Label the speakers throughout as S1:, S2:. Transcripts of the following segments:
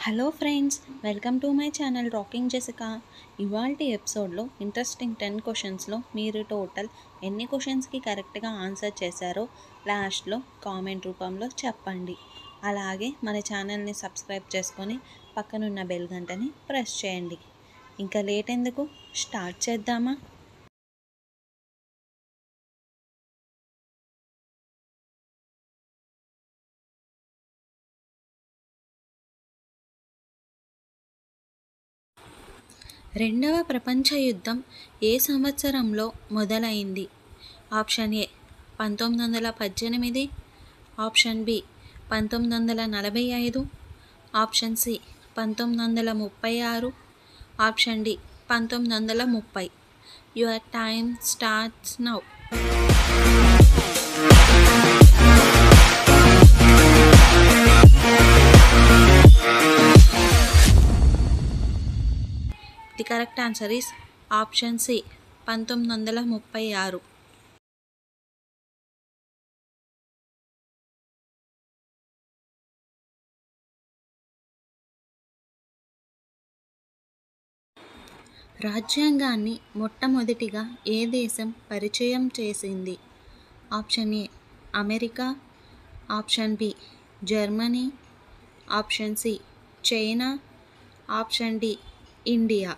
S1: Hello friends, welcome to my channel rocking Jessica. ఇవాల్టి ఎపిసోడ్లో interesting 10 క్వశ్చన్స్లో మీరు టోటల్ ఎన్ని క్వశ్చన్స్కి కరెక్ట్గా ఆన్సర్ చేశారో లాస్ట్లో కామెంట్ రూపంలో చెప్పండి. అలాగే మన ఛానల్ని సబ్స్క్రైబ్ చేసుకొని పక్కనున్న బెల్ గంటని ప్రెస్ చేయండి. ఇంకా లేట్ ఎందుకు, స్టార్ట్ చేద్దామా? రెండవ ప్రపంచ యుద్ధం ఏ సంవత్సరంలో మొదలైంది? Option A 1918, option B 1945, option C 1936, option D 1930. Your time starts now. The correct answer is option C 1936. రాజ్యాంగాన్ని మొట్టమొదటిగా ఏ దేశం పరిచయం చేసింది? Option A America, option B Germany, option C China, option D India.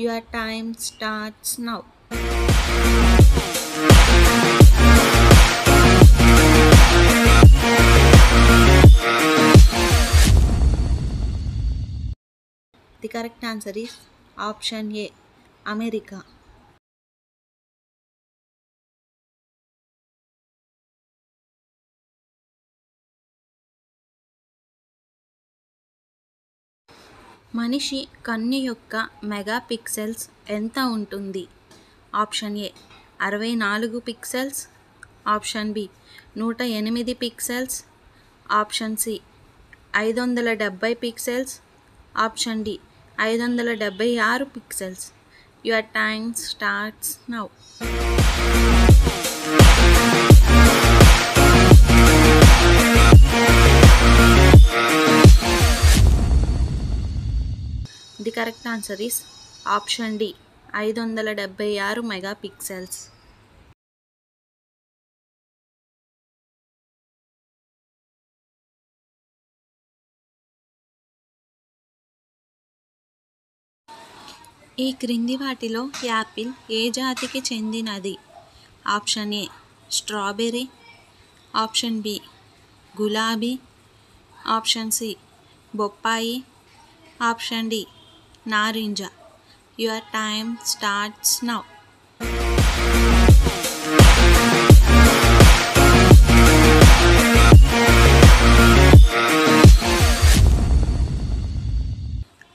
S1: Your time starts now. The correct answer is option A America. మనిషి కన్ను యొక్క megapixels ఎంత ఉంటుంది? Option A 64 pixels, option B 108 pixels, option C 570 pixels, option D 576 pixels. Your time starts now. The correct answer is option D 576 megapixels. ఈ క్రింది వాటిలో apple ఏ జాతికి చెందినది? Option A strawberry, option B గులాబీ, ఆప్షన్ సి బొప్పాయి, option D నారింజ. Your time starts now.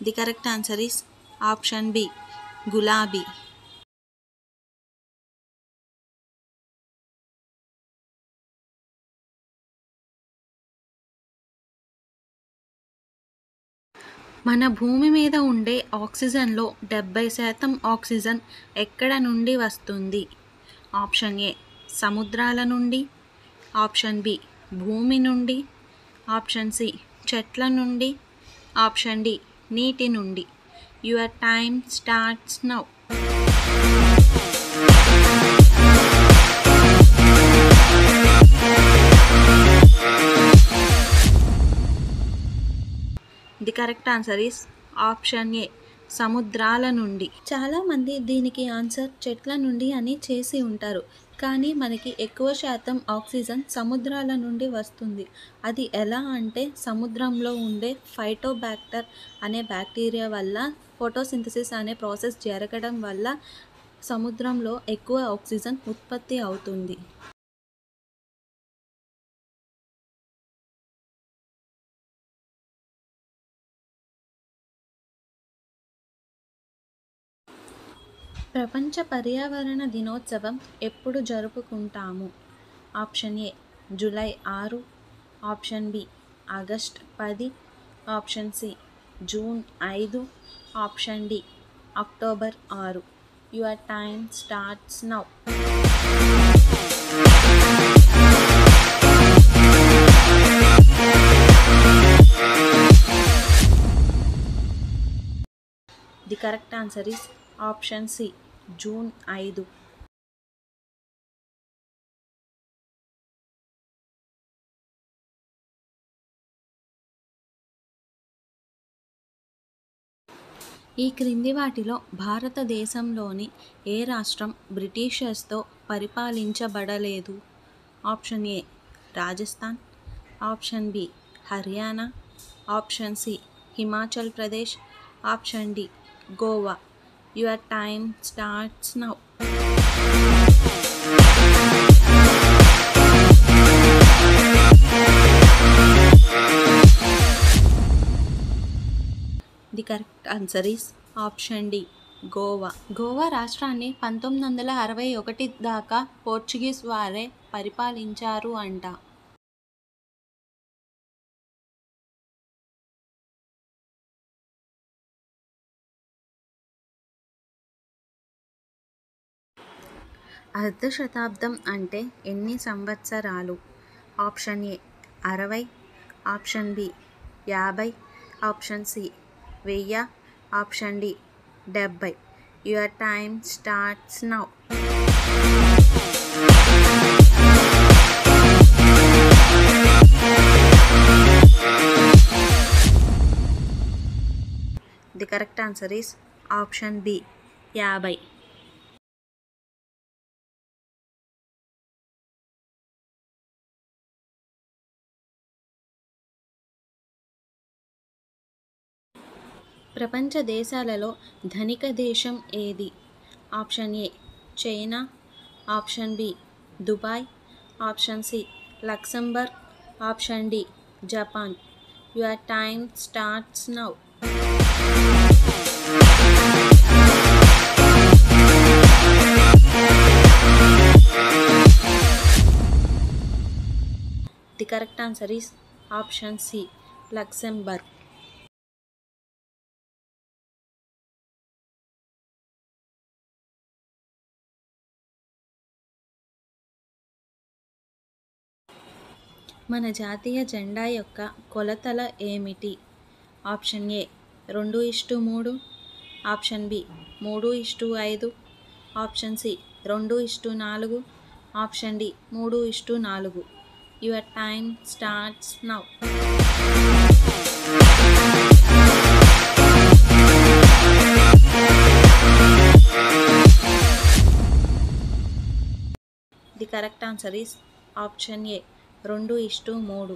S1: The correct answer is option B గులాబీ. మన భూమి మీద ఉండే ఆక్సిజన్లో 70% ఆక్సిజన్ ఎక్కడ నుండి వస్తుంది? ఆప్షన్ ఏ సముద్రాల నుండి, ఆప్షన్ బి భూమి నుండి, ఆప్షన్ సి చెట్ల నుండి, ఆప్షన్ డి నీటి నుండి. Your time starts now. The correct answer is option A సముద్రాల నుండి. చాలామంది దీనికి ఆన్సర్ చెట్ల నుండి అని చేసి ఉంటారు, కానీ మనకి ఎక్కువ శాతం ఆక్సిజన్ సముద్రాల నుండి వస్తుంది. అది ఎలా అంటే సముద్రంలో ఉండే ఫైటోబాక్టర్ అనే బ్యాక్టీరియా వల్ల ఫోటోసింథసిస్ అనే ప్రాసెస్ జరగడం వల్ల సముద్రంలో ఎక్కువ ఆక్సిజన్ ఉత్పత్తి అవుతుంది. ప్రపంచ పర్యావరణ దినోత్సవం ఎప్పుడు జరుపుకుంటాము? Option A July 6, option B August 10, option C June 5, option D October 6. Your time starts now. The correct answer is option C June 5. ఈ క్రింది వాటిలో భారతదేశంలోని ఏ రాష్ట్రం బ్రిటిషర్స్తో పరిపాలించబడలేదు? Option A Rajasthan, option B Haryana, option C Himachal Pradesh, option D Goa. Your time starts now. The correct answer is option D Goa. Goa రాష్ట్రాన్ని 1961 దాకా పోర్చుగీస్ వారే పరిపాలించారు అంట. అర్ధ శతాబ్దం అంటే ఎన్ని సంవత్సరాలు? Option A 60, option B 50, option C 1000, option D 70. Your time starts now. The correct answer is option B 50. ప్రపంచ దేశాలలో ధనిక దేశం ఏది? Option A China, option B Dubai, option C Luxembourg, option D Japan. Your time starts now. The correct answer is option C Luxembourg. మన జాతీయ జెండా యొక్క కొలతల ఏమిటి? Option A 2:3, option B 3:5, option C 2:4, option D 3:4. Your time starts now. The correct answer is option A 2:3.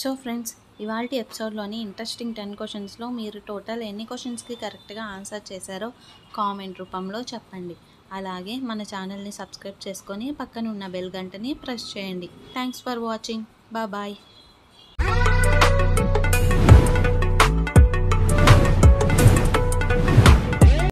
S1: So friends, ఇవాల్టి ఎపిసోడ్లోని interesting 10 క్వశ్చన్స్లో మీరు total ఎన్ని క్వశ్చన్స్కి కరెక్ట్గా ఆన్సర్ చేశారో కామెంట్ రూపంలో చెప్పండి. అలాగే మన ఛానల్ని సబ్స్క్రైబ్ చేసుకొని పక్కన ఉన్న బెల్ గంటని ప్రెస్ చేయండి. Thanks for watching. బాయ్.